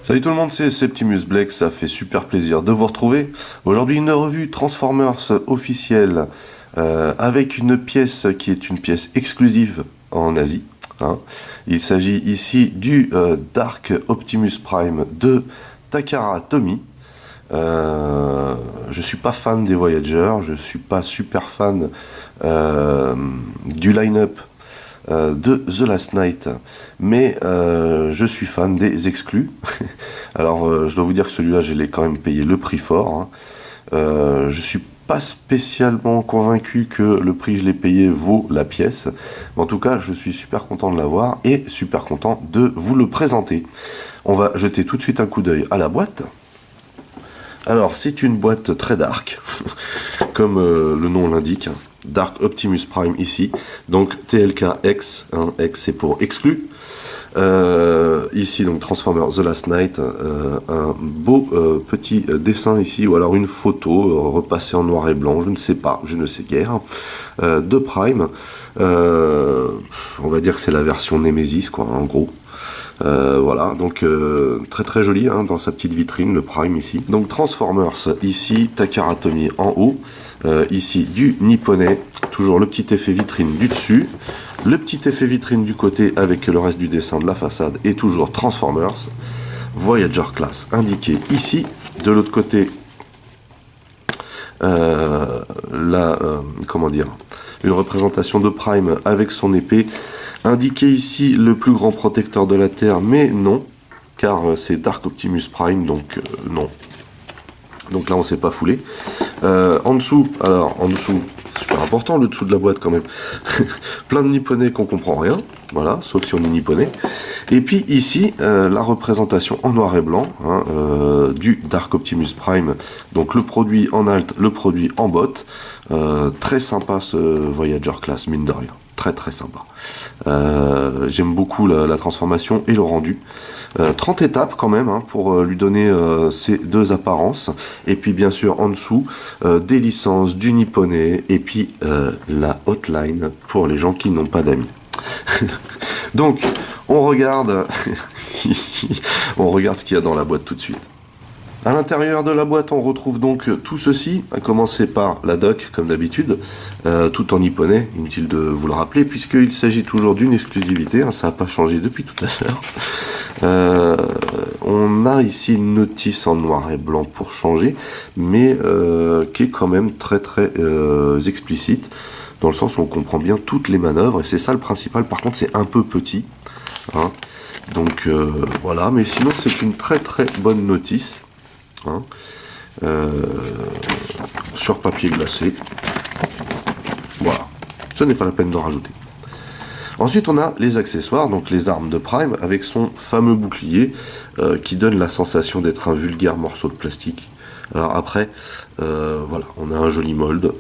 Salut tout le monde, c'est Septimus Black, ça fait super plaisir de vous retrouver. Aujourd'hui une revue Transformers officielle avec une pièce qui est une pièce exclusive en Asie. Hein. Il s'agit ici du Dark Optimus Prime de Takara Tomy. Je suis pas fan des Voyagers, je suis pas super fan du line-up de The Last Night, mais je suis fan des exclus. Alors je dois vous dire que celui-là je l'ai quand même payé le prix fort, hein. Je suis pas spécialement convaincu que le prix que je l'ai payé vaut la pièce, mais en tout cas je suis super content de l'avoir et super content de vous le présenter. On va jeter tout de suite un coup d'œil à la boîte. Alors c'est une boîte très dark, comme le nom l'indique, Dark Optimus Prime ici, donc TLK X, hein, X c'est pour exclu. Ici donc Transformers The Last Night, un beau petit dessin ici, ou alors une photo repassée en noir et blanc, je ne sais pas, je ne sais guère, de Prime. On va dire que c'est la version Nemesis quoi, en gros. Voilà, donc très très joli hein, dans sa petite vitrine, le Prime ici. Donc Transformers, ici Takara Tomy en haut, ici du Nipponais, toujours le petit effet vitrine du dessus, le petit effet vitrine du côté avec le reste du dessin de la façade et toujours Transformers, Voyager Class indiqué ici, de l'autre côté comment dire, une représentation de Prime avec son épée. Indiqué ici le plus grand protecteur de la Terre, mais non, car c'est Dark Optimus Prime, donc non. Donc là on s'est pas foulé. En dessous, super important le dessous de la boîte quand même. Plein de nipponnais qu'on comprend rien, voilà, sauf si on est nipponnais. Et puis ici, la représentation en noir et blanc hein, du Dark Optimus Prime. Donc le produit en alt, le produit en bot. Très sympa ce Voyager Class, mine de rien. Très très sympa. J'aime beaucoup la transformation et le rendu. 30 étapes quand même hein, pour lui donner ces deux apparences. Et puis bien sûr en dessous des licences, du nipponais et puis la hotline pour les gens qui n'ont pas d'amis. Donc on regarde ici, on regarde ce qu'il y a dans la boîte tout de suite. À l'intérieur de la boîte, on retrouve donc tout ceci, à commencer par la dock, comme d'habitude, tout en nipponais, inutile de vous le rappeler, puisqu'il s'agit toujours d'une exclusivité, hein, ça n'a pas changé depuis tout à l'heure. On a ici une notice en noir et blanc pour changer, mais qui est quand même très très explicite, dans le sens où on comprend bien toutes les manœuvres, et c'est ça le principal. Par contre, c'est un peu petit, hein, donc voilà, mais sinon c'est une très très bonne notice. Hein, sur papier glacé. Voilà, ce n'est pas la peine d'en rajouter. Ensuite on a les accessoires, donc les armes de Prime avec son fameux bouclier qui donne la sensation d'être un vulgaire morceau de plastique. Alors après voilà, on a un joli mold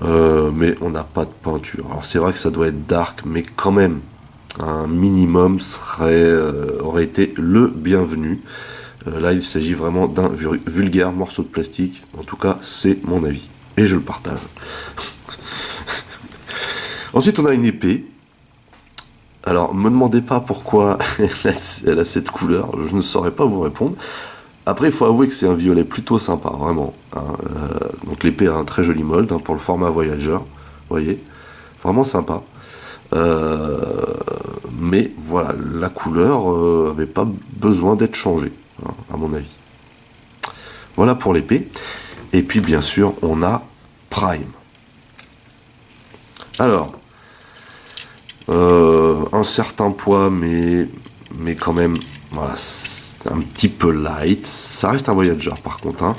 mais on n'a pas de peinture. Alors c'est vrai que ça doit être dark, mais quand même un minimum aurait été le bienvenu. Là, il s'agit vraiment d'un vulgaire morceau de plastique. En tout cas, c'est mon avis. Et je le partage. Ensuite, on a une épée. Alors, me demandez pas pourquoi elle a cette couleur. Je ne saurais pas vous répondre. Après, il faut avouer que c'est un violet plutôt sympa, vraiment. Hein. Donc, l'épée a un très joli mold hein, pour le format Voyager. Vous voyez, vraiment sympa. Mais voilà, la couleur n'avait pas besoin d'être changée. À mon avis. Voilà pour l'épée. Et puis bien sûr on a Prime. Alors un certain poids mais quand même voilà, c'est un petit peu light. Ça reste un Voyager par contre hein.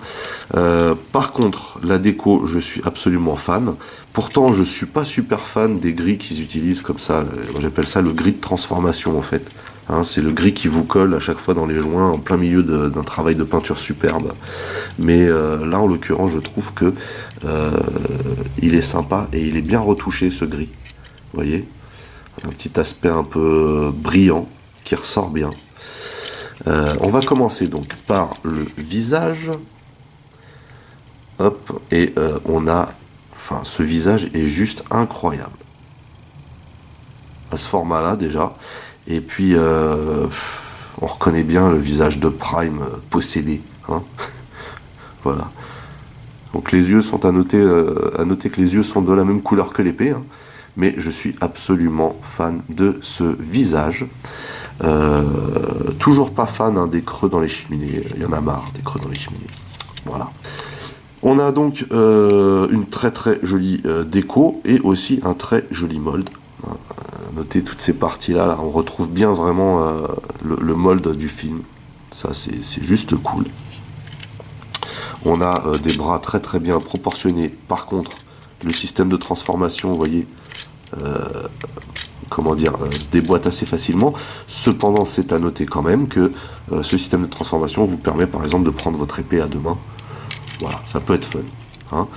Par contre la déco je suis absolument fan. Pourtant je suis pas super fan des gris qu'ils utilisent comme ça. J'appelle ça le gris de transformation en fait. Hein, c'est le gris qui vous colle à chaque fois dans les joints en plein milieu d'un travail de peinture superbe. Mais là en l'occurrence je trouve que il est sympa et il est bien retouché ce gris. Vous voyez, un petit aspect un peu brillant qui ressort bien. On va commencer donc par le visage. Hop, et on a, enfin ce visage est juste incroyable. À ce format là déjà. Et puis on reconnaît bien le visage de Prime possédé. Hein. Voilà. Donc les yeux sont à noter que les yeux sont de la même couleur que l'épée. Hein. Mais je suis absolument fan de ce visage. Toujours pas fan hein, des creux dans les cheminées. Il y en a marre des creux dans les cheminées. Voilà. On a donc une très très jolie déco et aussi un très joli mold. Notez toutes ces parties-là, là, on retrouve bien vraiment le mold du film. Ça, c'est juste cool. On a des bras très très bien proportionnés. Par contre, le système de transformation, vous voyez, se déboîte assez facilement. Cependant, c'est à noter quand même que ce système de transformation vous permet par exemple de prendre votre épée à deux mains. Voilà, ça peut être fun. Hein.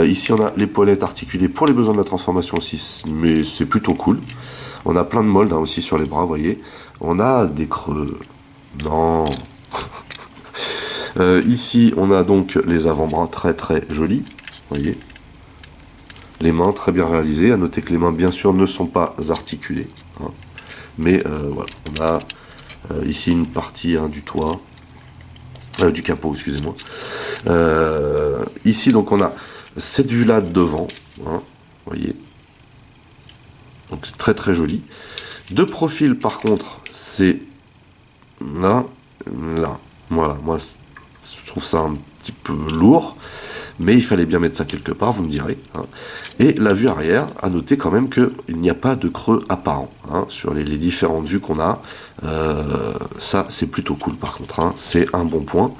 Ici, on a l'épaulette articulée pour les besoins de la transformation aussi, mais c'est plutôt cool. On a plein de molds hein, aussi sur les bras, vous voyez. On a des creux. Non. Ici, on a donc les avant-bras très très jolis, vous voyez. Les mains très bien réalisées. À noter que les mains, bien sûr, ne sont pas articulées. Hein. Mais voilà, on a ici une partie hein, du toit. Du capot, excusez-moi. Ici, donc, on a cette vue-là de devant. Hein, vous voyez. Donc, c'est très très joli. De profil, par contre, c'est là, là. Voilà, moi, je trouve ça un petit peu lourd. Mais il fallait bien mettre ça quelque part, vous me direz. Hein. Et la vue arrière, à noter quand même qu'il n'y a pas de creux apparent hein, sur les différentes vues qu'on a. Ça, c'est plutôt cool par contre. Hein. C'est un bon point.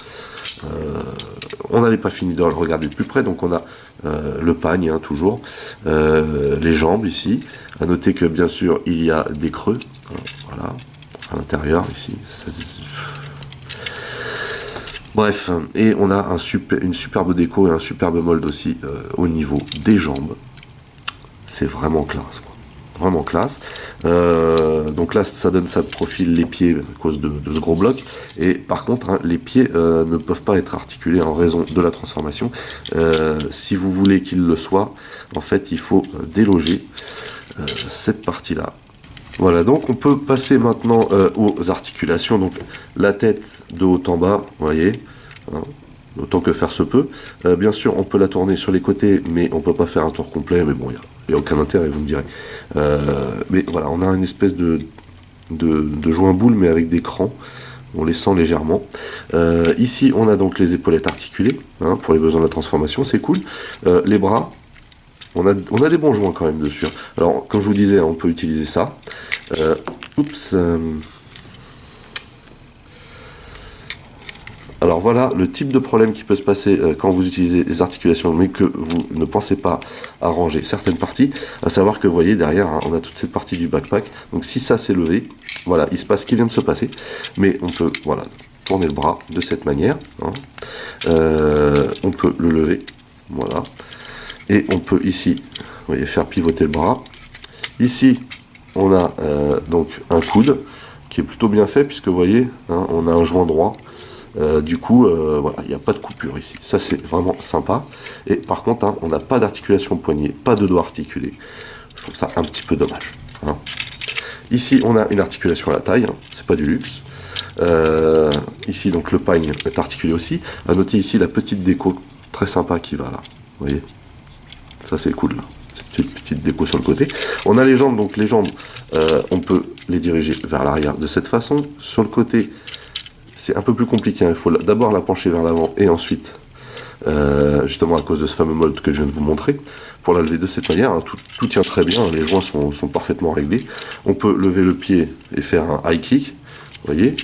On n'avait pas fini de le regarder de plus près, donc on a le pagne, hein, toujours. Les jambes ici. À noter que bien sûr, il y a des creux. Hein, voilà, à l'intérieur ici. Ça, bref, et on a une superbe déco et un superbe mold aussi au niveau des jambes. C'est vraiment classe, quoi. Vraiment classe. Donc là, ça donne ça de profil les pieds à cause de ce gros bloc. Et par contre, hein, les pieds ne peuvent pas être articulés en raison de la transformation. Si vous voulez qu'ils le soient, en fait, il faut déloger cette partie-là. Voilà, donc on peut passer maintenant aux articulations. Donc la tête de haut en bas, vous voyez, hein, autant que faire se peut. Bien sûr, on peut la tourner sur les côtés, mais on peut pas faire un tour complet. Mais bon, il n'y a aucun intérêt, vous me direz. Mais voilà, on a une espèce de joint boule, mais avec des crans. On les sent légèrement. Ici, on a donc les épaulettes articulées, hein, pour les besoins de la transformation, c'est cool. Les bras. On a des bons joints quand même dessus. Alors, comme je vous disais, on peut utiliser ça. Alors voilà le type de problème qui peut se passer quand vous utilisez les articulations, mais que vous ne pensez pas à ranger certaines parties. À savoir que vous voyez derrière, hein, on a toute cette partie du backpack. Donc si ça s'est levé, voilà, il se passe ce qui vient de se passer. Mais on peut, voilà, tourner le bras de cette manière. Hein. On peut le lever, voilà. Et on peut ici, vous voyez, faire pivoter le bras. Ici, on a donc un coude qui est plutôt bien fait, puisque vous voyez, hein, on a un joint droit. Du coup, voilà, il n'y a pas de coupure ici. Ça, c'est vraiment sympa. Et par contre, hein, on n'a pas d'articulation poignet, pas de doigt articulé. Je trouve ça un petit peu dommage. Hein. Ici, on a une articulation à la taille. Hein, c'est pas du luxe. Ici, donc, le pagne est articulé aussi. À noter ici la petite déco très sympa qui va là. Vous voyez, ça, c'est cool là. Cette petite déco sur le côté. On a les jambes. Donc, les jambes, on peut les diriger vers l'arrière de cette façon. Sur le côté, c'est un peu plus compliqué, hein. Il faut d'abord la pencher vers l'avant et ensuite, justement à cause de ce fameux mold que je viens de vous montrer, pour la lever de cette manière, hein. Tout tient très bien, hein. Les joints sont parfaitement réglés. On peut lever le pied et faire un high kick, vous voyez.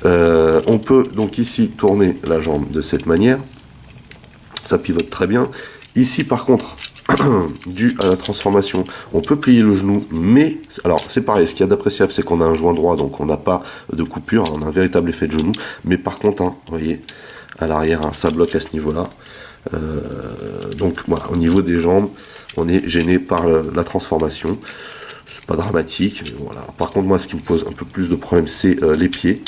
On peut donc ici tourner la jambe de cette manière, ça pivote très bien. Ici par contre, dû à la transformation, on peut plier le genou, mais alors c'est pareil, ce qu'il y a d'appréciable, c'est qu'on a un joint droit, donc on n'a pas de coupure, on a un véritable effet de genou, mais par contre, hein, vous voyez, à l'arrière, hein, ça bloque à ce niveau-là. Donc voilà, au niveau des jambes, on est gêné par la transformation. C'est pas dramatique, mais voilà. Par contre, moi, ce qui me pose un peu plus de problème, c'est les pieds,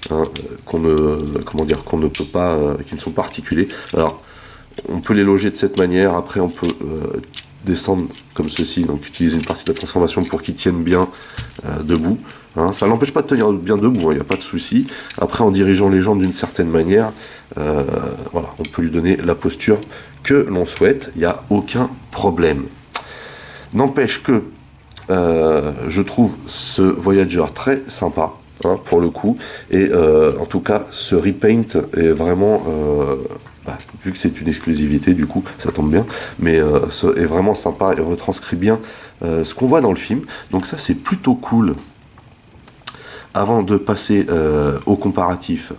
hein, qu'on ne peut pas, qui ne sont pas articulés. Alors, on peut les loger de cette manière. Après, on peut descendre comme ceci, donc utiliser une partie de la transformation pour qu'il tienne bien debout. Hein. Ça n'empêche pas de tenir bien debout, il n'y a pas de souci. Après, en dirigeant les jambes d'une certaine manière, voilà, on peut lui donner la posture que l'on souhaite, il n'y a aucun problème. N'empêche que je trouve ce Voyager très sympa, hein, pour le coup, et en tout cas ce repaint est vraiment, vu que c'est une exclusivité, du coup ça tombe bien, mais est vraiment sympa et retranscrit bien ce qu'on voit dans le film, donc ça c'est plutôt cool. Avant de passer au comparatif,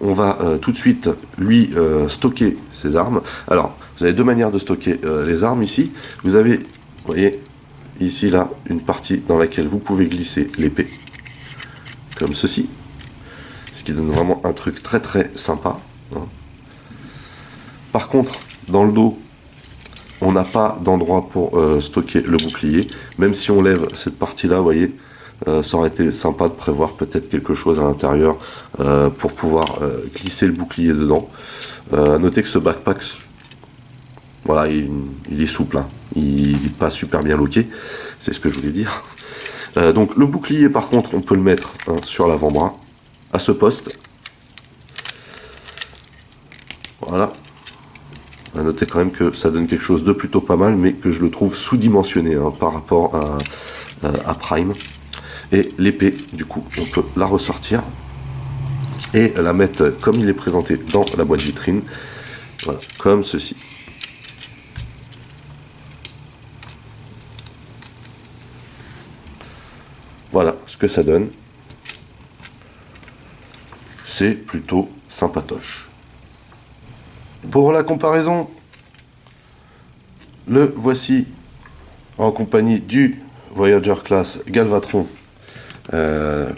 on va tout de suite lui stocker ses armes. Alors, vous avez deux manières de stocker les armes ici. Vous avez, vous voyez, ici là, une partie dans laquelle vous pouvez glisser l'épée, comme ceci. Ce qui donne vraiment un truc très très sympa. Hein. Par contre, dans le dos, on n'a pas d'endroit pour stocker le bouclier. Même si on lève cette partie-là, vous voyez, ça aurait été sympa de prévoir peut-être quelque chose à l'intérieur pour pouvoir glisser le bouclier dedans. Notez que ce backpack, voilà, il est souple, hein. Il n'est pas super bien loqué, c'est ce que je voulais dire. Donc le bouclier par contre, on peut le mettre sur l'avant-bras, à ce poste. Voilà. À noter quand même que ça donne quelque chose de plutôt pas mal, mais que je le trouve sous-dimensionné hein, par rapport à Prime. Et l'épée, du coup, on peut la ressortir et la mettre comme il est présenté dans la boîte vitrine, voilà, comme ceci. Voilà ce que ça donne. C'est plutôt sympatoche. Pour la comparaison, le voici en compagnie du Voyager Class Galvatron.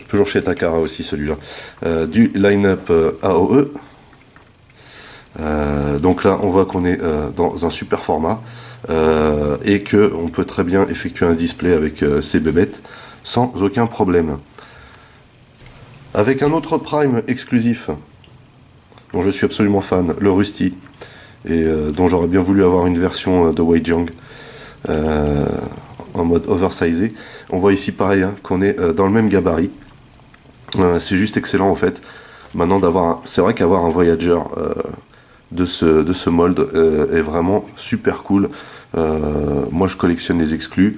Toujours chez Takara aussi celui-là, du line-up AOE. Donc là on voit qu'on est dans un super format et que on peut très bien effectuer un display avec ces bébêtes sans aucun problème. Avec un autre Prime exclusif dont je suis absolument fan, le Rusty, et dont j'aurais bien voulu avoir une version de Wei Jiang en mode oversizé. On voit ici pareil hein, qu'on est dans le même gabarit. C'est juste excellent en fait. Maintenant d'avoir, c'est vrai qu'avoir un Voyager de ce mold est vraiment super cool. Moi je collectionne les exclus,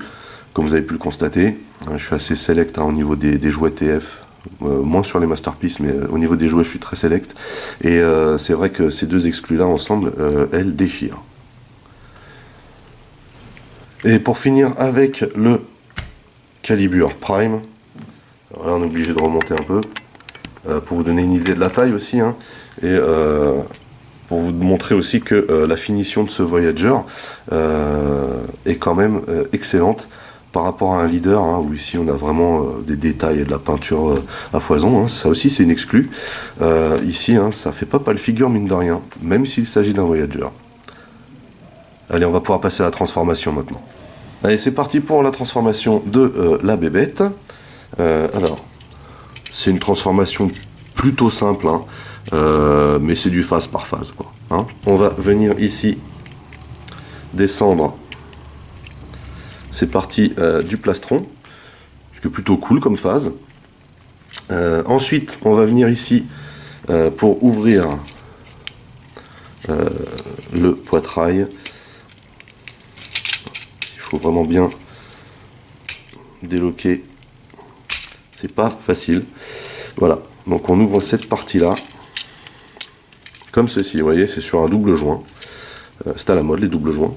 comme vous avez pu le constater. Je suis assez select hein, au niveau des jouets TF. Moins sur les masterpieces, mais au niveau des jouets je suis très select. Et c'est vrai que ces deux exclus là ensemble, elles déchirent. Et pour finir avec le Calibur Prime, alors là on est obligé de remonter un peu pour vous donner une idée de la taille aussi hein, et pour vous montrer aussi que la finition de ce Voyager est quand même excellente par rapport à un leader hein, où ici on a vraiment des détails et de la peinture à foison hein. Ça aussi c'est une exclue ici hein, ça fait pas le figure mine de rien même s'il s'agit d'un Voyager. Allez, on va pouvoir passer à la transformation maintenant. Allez, c'est parti pour la transformation de la bébête. Alors, c'est une transformation plutôt simple, hein, mais c'est du phase par phase, quoi, hein. On va venir ici descendre ces parties du plastron, ce qui est plutôt cool comme phase. Ensuite, on va venir ici pour ouvrir le poitrail. Il faut vraiment bien déloquer, c'est pas facile. Voilà, donc on ouvre cette partie là comme ceci, vous voyez, c'est sur un double joint, c'est à la mode les doubles joints.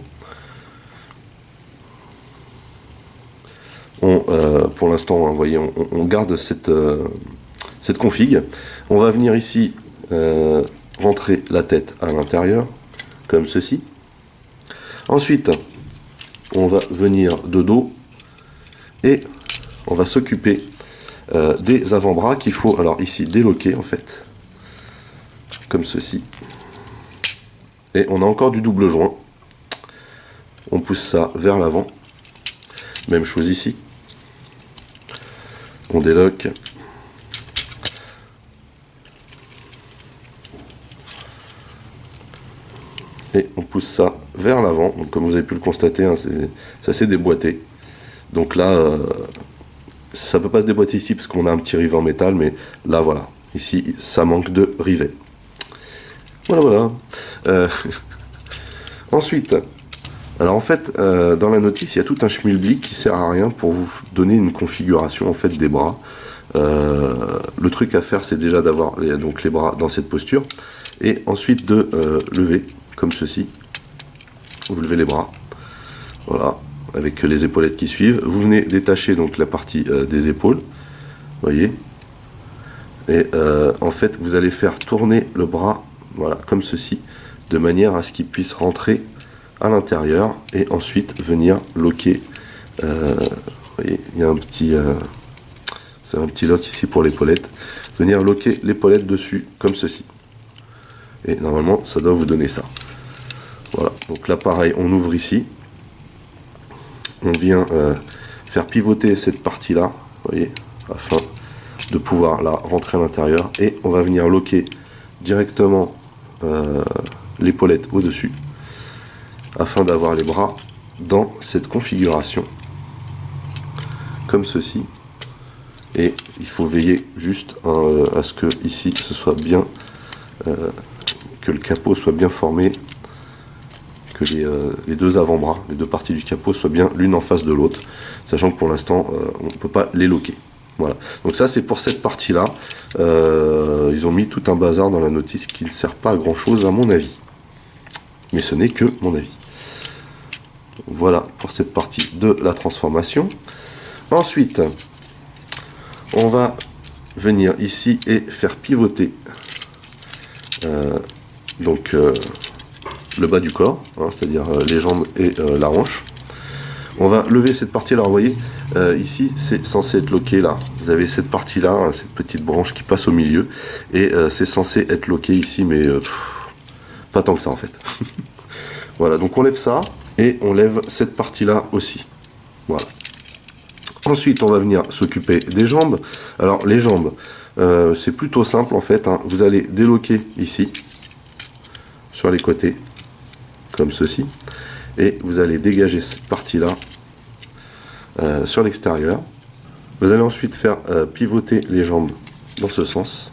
Pour l'instant, vous voyez, on garde cette config. On va venir ici rentrer la tête à l'intérieur comme ceci. Ensuite on va venir de dos et on va s'occuper des avant-bras qu'il faut alors ici déloquer en fait comme ceci, et on a encore du double joint, on pousse ça vers l'avant, même chose ici, on déloque, et on pousse ça vers l'avant. Donc comme vous avez pu le constater, hein, ça s'est déboîté. Donc là, ça peut pas se déboîter ici parce qu'on a un petit rivet en métal, mais là voilà, ici ça manque de rivet. Voilà. Ensuite, alors en fait, dans la notice, il y a tout un schmilblick qui sert à rien pour vous donner une configuration en fait des bras. Le truc à faire, c'est déjà d'avoir donc les bras dans cette posture, et ensuite de lever comme ceci. Vous levez les bras, voilà, avec les épaulettes qui suivent. Vous venez détacher donc la partie des épaules, voyez, et en fait, vous allez faire tourner le bras, voilà, comme ceci, de manière à ce qu'il puisse rentrer à l'intérieur et ensuite venir loquer. Vous voyez, il y a un petit c'est un petit lock ici pour l'épaulette, venir loquer l'épaulette dessus comme ceci, et normalement ça doit vous donner ça. Voilà, donc là pareil, on ouvre ici, on vient faire pivoter cette partie là, vous voyez, afin de pouvoir la rentrer à l'intérieur, et on va venir loquer directement l'épaulette au dessus afin d'avoir les bras dans cette configuration comme ceci. Et il faut veiller juste à ce que ici ce soit bien, que le capot soit bien formé, que les deux avant-bras, les deux parties du capot soient bien l'une en face de l'autre, sachant que pour l'instant on ne peut pas les loquer. Voilà, donc ça c'est pour cette partie là. Ils ont mis tout un bazar dans la notice qui ne sert pas à grand chose à mon avis, mais ce n'est que mon avis. Voilà pour cette partie de la transformation. Ensuite, on va venir ici et faire pivoter le bas du corps, hein, c'est-à-dire les jambes et la hanche. On va lever cette partie là, vous voyez, ici c'est censé être loqué là. Vous avez cette partie là, hein, cette petite branche qui passe au milieu, et c'est censé être loqué ici, mais pas tant que ça en fait. Voilà, donc on lève ça, et on lève cette partie là aussi. Voilà. Ensuite, on va venir s'occuper des jambes. Alors, les jambes, c'est plutôt simple en fait, hein. Vous allez déloquer ici, sur les côtés, comme ceci, et vous allez dégager cette partie-là sur l'extérieur. Vous allez ensuite faire pivoter les jambes dans ce sens,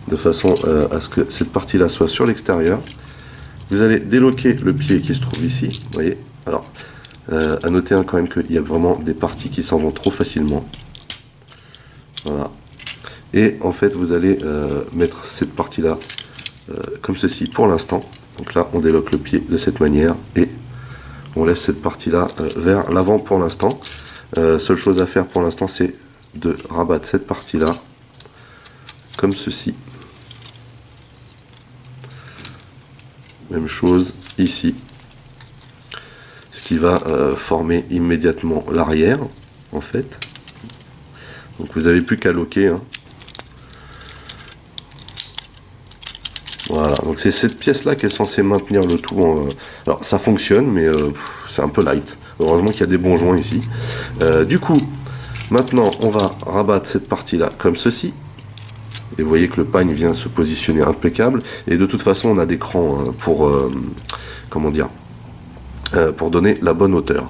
de façon à ce que cette partie-là soit sur l'extérieur. Vous allez déloquer le pied qui se trouve ici, vous voyez. Alors, à noter quand même qu'il y a vraiment des parties qui s'en vont trop facilement. Voilà. Et en fait, vous allez mettre cette partie-là comme ceci pour l'instant. Donc là, on déloque le pied de cette manière et on laisse cette partie-là vers l'avant pour l'instant. Seule chose à faire pour l'instant, c'est de rabattre cette partie-là comme ceci. Même chose ici. Ce qui va former immédiatement l'arrière, en fait. Donc vous n'avez plus qu'à loquer, hein. Voilà, donc c'est cette pièce-là qui est censée maintenir le tout. Alors ça fonctionne, mais c'est un peu light. Heureusement qu'il y a des bons joints ici. Du coup, maintenant on va rabattre cette partie-là comme ceci. Et vous voyez que le pagne vient se positionner impeccable. Et de toute façon, on a des crans pour, comment dire, pour donner la bonne hauteur.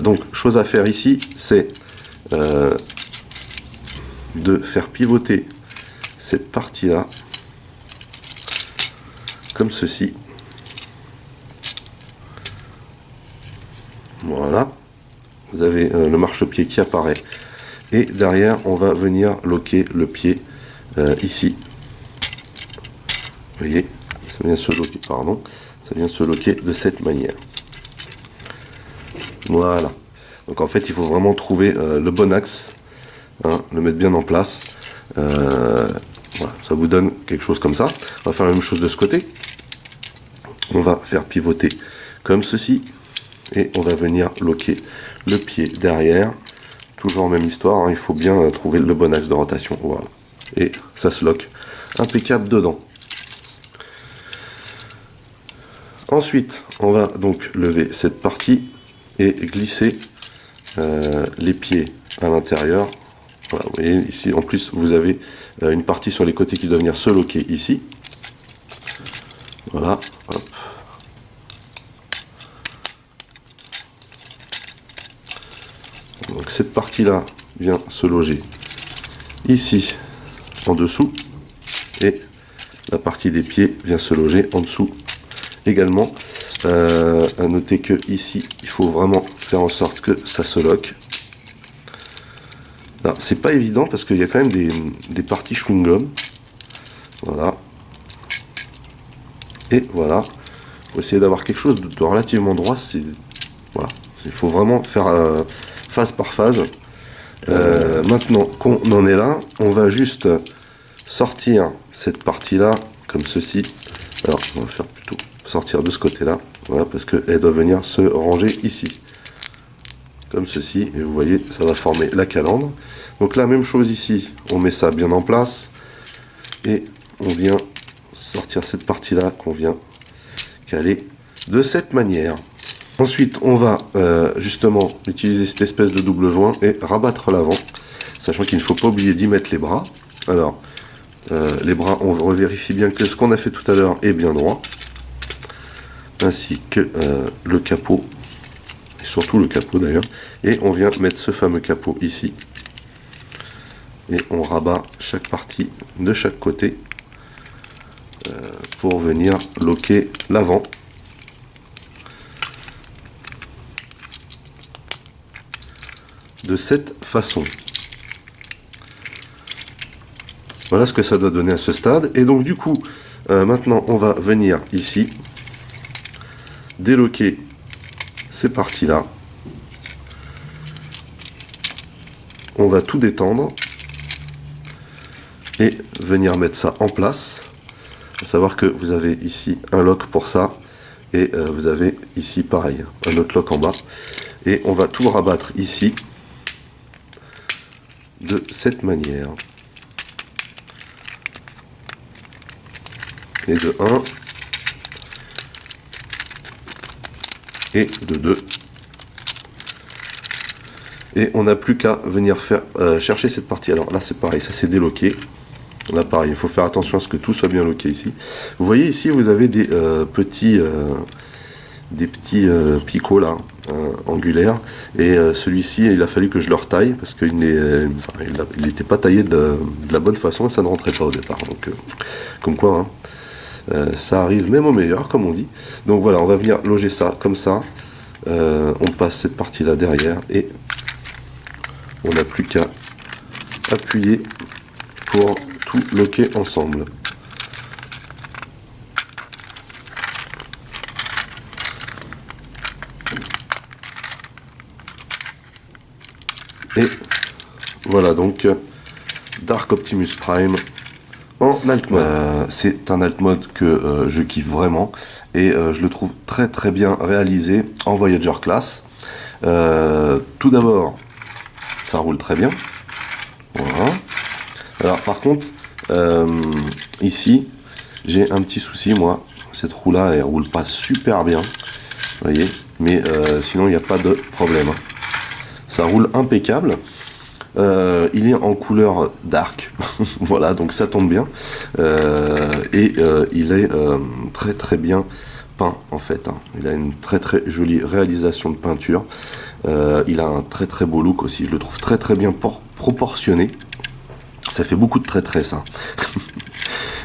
Donc, chose à faire ici, c'est de faire pivoter cette partie-là comme ceci. Voilà. Vous avez le marchepied qui apparaît. Et derrière, on va venir loquer le pied ici. Vous voyez, ça vient se loquer, pardon. Ça vient se loquer de cette manière. Voilà. Donc en fait, il faut vraiment trouver le bon axe, hein, le mettre bien en place. Voilà, ça vous donne quelque chose comme ça. On va faire la même chose de ce côté. On va faire pivoter comme ceci. Et on va venir loquer le pied derrière. Toujours même histoire, hein, il faut bien trouver le bon axe de rotation. Voilà. Et ça se loque impeccable dedans. Ensuite, on va donc lever cette partie et glisser les pieds à l'intérieur. Voilà, vous voyez ici, en plus, vous avez une partie sur les côtés qui doit venir se loquer ici. Voilà, hop. cette partie-là vient se loger ici en dessous et la partie des pieds vient se loger en dessous également. À noter que ici il faut vraiment faire en sorte que ça se loque. C'est pas évident parce qu'il y a quand même des parties chewing-gum. Voilà. Et voilà. Pour essayer d'avoir quelque chose de relativement droit, voilà. Il faut vraiment faire phase par phase. Maintenant qu'on en est là, on va juste sortir cette partie-là comme ceci. Alors, on va faire plutôt sortir de ce côté-là. Voilà, parce qu'elle doit venir se ranger ici. Comme ceci. Et vous voyez, ça va former la calandre. Donc la même chose ici. On met ça bien en place. Et on vient sortir cette partie-là qu'on vient caler de cette manière. Ensuite, on va justement utiliser cette espèce de double joint et rabattre l'avant. Sachant qu'il ne faut pas oublier d'y mettre les bras. Alors, les bras, on revérifie bien que ce qu'on a fait tout à l'heure est bien droit. Ainsi que le capot, et surtout le capot d'ailleurs, et on vient mettre ce fameux capot ici, et on rabat chaque partie de chaque côté pour venir loquer l'avant. De cette façon. Voilà ce que ça doit donner à ce stade, et donc du coup, maintenant on va venir ici, déloquer ces parties là, on va tout détendre et venir mettre ça en place. À savoir que vous avez ici un lock pour ça et vous avez ici pareil un autre lock en bas, et on va tout rabattre ici de cette manière, et de 1 et de 2, et on n'a plus qu'à venir faire chercher cette partie. Alors là c'est pareil, ça c'est déloqué. Là pareil, il faut faire attention à ce que tout soit bien loqué ici. Vous voyez ici vous avez des petits picots là angulaires, et celui-ci il a fallu que je le retaille parce qu'il n'était pas taillé de la bonne façon et ça ne rentrait pas au départ. Donc comme quoi hein. Ça arrive même au meilleur, comme on dit. Donc voilà, on va venir loger ça comme ça. On passe cette partie là derrière et on n'a plus qu'à appuyer pour tout loquer ensemble. Et voilà donc Dark Optimus Prime en alt mode. C'est un alt mode que je kiffe vraiment, et je le trouve très très bien réalisé en Voyager Class. Tout d'abord, ça roule très bien. Voilà. Alors par contre, ici, j'ai un petit souci moi. Cette roue là, elle roule pas super bien. Vous voyez, mais sinon il n'y a pas de problème. Ça roule impeccable. Il est en couleur dark, voilà, donc ça tombe bien, et il est très très bien peint en fait, hein. Il a une très très jolie réalisation de peinture, il a un très très beau look aussi, je le trouve très très bien proportionné, ça fait beaucoup de traits ça.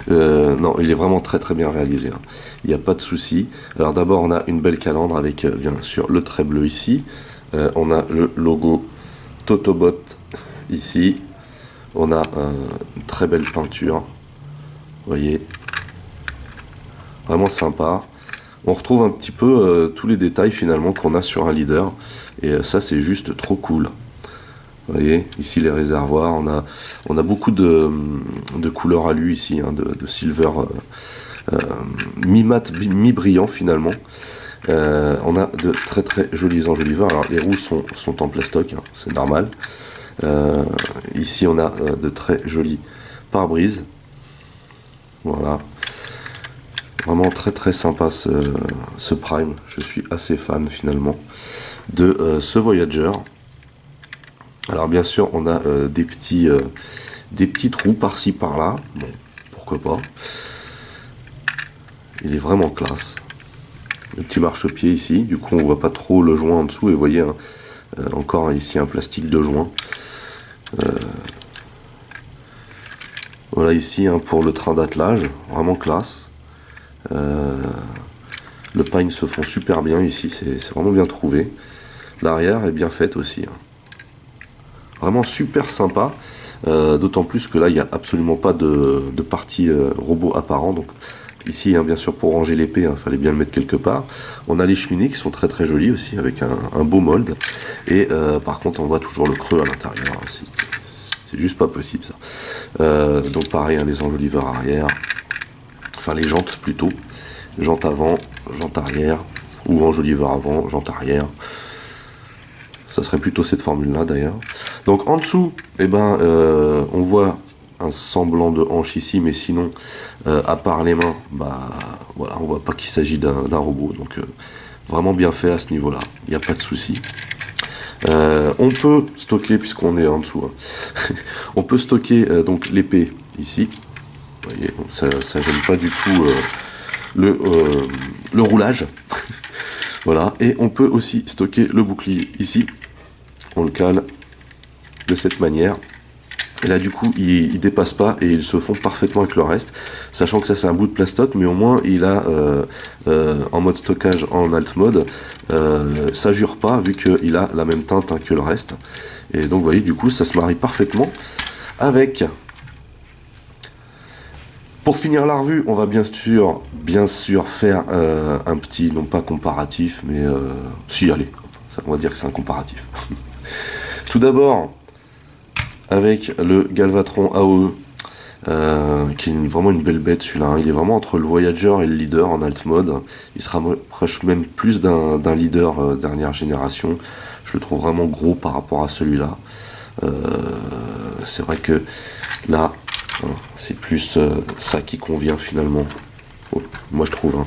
Non, il est vraiment très très bien réalisé, hein. Il n'y a pas de souci. Alors d'abord on a une belle calandre avec bien sûr le trait bleu ici, on a le logo Totobot ici, on a une très belle peinture, vous voyez, vraiment sympa. On retrouve un petit peu tous les détails finalement qu'on a sur un leader, et ça c'est juste trop cool. Vous voyez, ici les réservoirs, on a beaucoup de couleurs à lui ici, hein, de silver mi-mat, mi-brillant finalement. On a de très très jolis enjoliveurs. Alors les roues sont en plastoc, hein, c'est normal. Ici on a de très jolis pare-brise. Voilà, vraiment très très sympa ce Prime. Je suis assez fan finalement de ce Voyager. Alors bien sûr on a des petits trous par-ci par-là, bon, pourquoi pas. Il est vraiment classe. Le petit marchepied ici, du coup on voit pas trop le joint en dessous, et vous voyez hein, Encore ici un plastique de joint. Voilà ici pour le train d'attelage, vraiment classe. Le pagne se fond super bien ici, c'est vraiment bien trouvé. L'arrière est bien faite aussi. Vraiment super sympa. D'autant plus que là il n'y a absolument pas de partie robot apparent. Donc ici bien sûr pour ranger l'épée, fallait bien le mettre quelque part. On a les cheminées qui sont très très jolies aussi avec un beau mold. Et par contre on voit toujours le creux à l'intérieur. C'est juste pas possible ça. Donc pareil, les enjoliveurs arrière, enfin les jantes plutôt, jantes avant, jantes arrière, ou enjoliveur avant, jantes arrière. Ça serait plutôt cette formule là d'ailleurs. Donc en dessous, on voit un semblant de hanche ici, mais sinon, à part les mains, voilà, on voit pas qu'il s'agit d'un robot. Donc vraiment bien fait à ce niveau là, il n'y a pas de souci. On peut stocker, puisqu'on est en dessous, on peut stocker donc l'épée ici. Vous voyez, ça gêne pas du tout le roulage. Voilà, et on peut aussi stocker le bouclier ici. On le cale de cette manière. Et là du coup il dépasse pas et il se fond parfaitement avec le reste, sachant que ça c'est un bout de plastoc, mais au moins il a en mode stockage en alt mode, ça jure pas vu qu'il a la même teinte que le reste. Et donc vous voyez, du coup ça se marie parfaitement avec. Pour finir la revue, on va bien sûr faire un petit, non pas comparatif, mais si, allez, on va dire que c'est un comparatif. Tout d'abord avec le Galvatron AOE, qui est vraiment une belle bête celui-là. Il est vraiment entre le Voyager et le Leader en alt mode. Il se rapproche même plus d'un Leader dernière génération. Je le trouve vraiment gros par rapport à celui-là. C'est vrai que là, c'est plus ça qui convient finalement. Moi je trouve.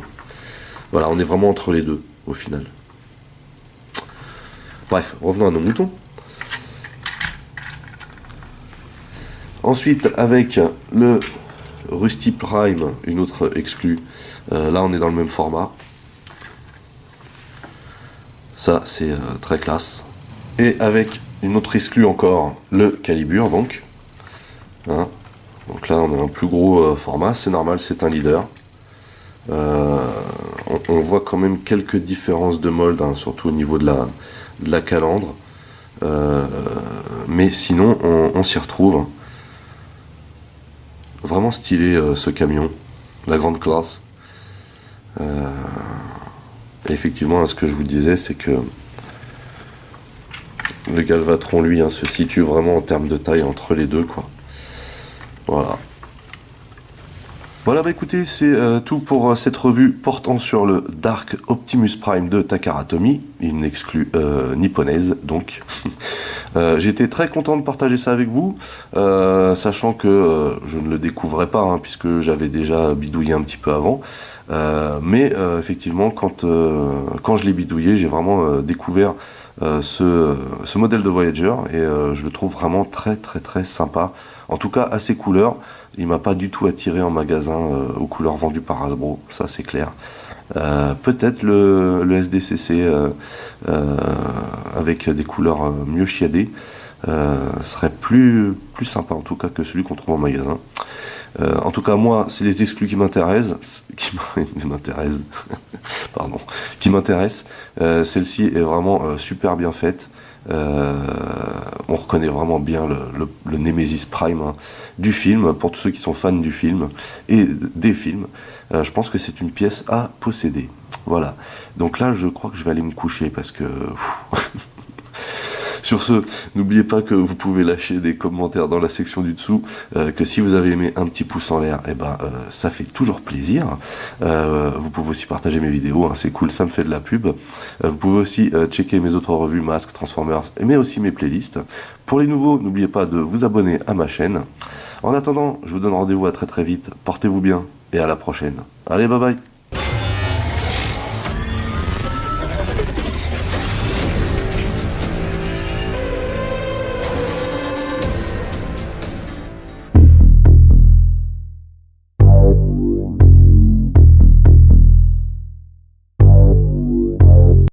Voilà, on est vraiment entre les deux au final. Bref, revenons à nos moutons. Ensuite, avec le Rusty Prime, une autre exclue. Là, on est dans le même format. Ça, c'est très classe. Et avec une autre exclue encore, le Calibur, donc. Donc là, on a un plus gros format. C'est normal, c'est un leader. On voit quand même quelques différences de mold, surtout au niveau de la calandre. Mais sinon, on s'y retrouve. Vraiment stylé ce camion, la grande classe. Et effectivement, ce que je vous disais, c'est que le Galvatron, lui, se situe vraiment en termes de taille entre les deux, quoi. Voilà. Voilà, écoutez, c'est tout pour cette revue portant sur le Dark Optimus Prime de Takara Tomy, une exclue nipponaise, donc. J'ai été très content de partager ça avec vous, sachant que je ne le découvrais pas, puisque j'avais déjà bidouillé un petit peu avant. Mais effectivement, quand je l'ai bidouillé, j'ai vraiment découvert ce modèle de Voyager, et je le trouve vraiment très très très sympa. En tout cas, à ses couleurs, il m'a pas du tout attiré en magasin aux couleurs vendues par Hasbro, ça c'est clair. Peut-être le SDCC avec des couleurs mieux chiadées serait plus sympa en tout cas que celui qu'on trouve en magasin. En tout cas, moi, c'est les exclus qui m'intéressent. Pardon. Qui m'intéressent. Celle-ci est vraiment super bien faite. On reconnaît vraiment bien le Nemesis Prime du film. Pour tous ceux qui sont fans du film et des films, je pense que c'est une pièce à posséder. Voilà. Donc là, je crois que je vais aller me coucher parce que... Sur ce, n'oubliez pas que vous pouvez lâcher des commentaires dans la section du dessous, que si vous avez aimé, un petit pouce en l'air, ça fait toujours plaisir. Vous pouvez aussi partager mes vidéos, c'est cool, ça me fait de la pub. Vous pouvez aussi checker mes autres revues, Masques, Transformers, mais aussi mes playlists. Pour les nouveaux, n'oubliez pas de vous abonner à ma chaîne. En attendant, je vous donne rendez-vous à très très vite, portez-vous bien et à la prochaine. Allez, bye bye.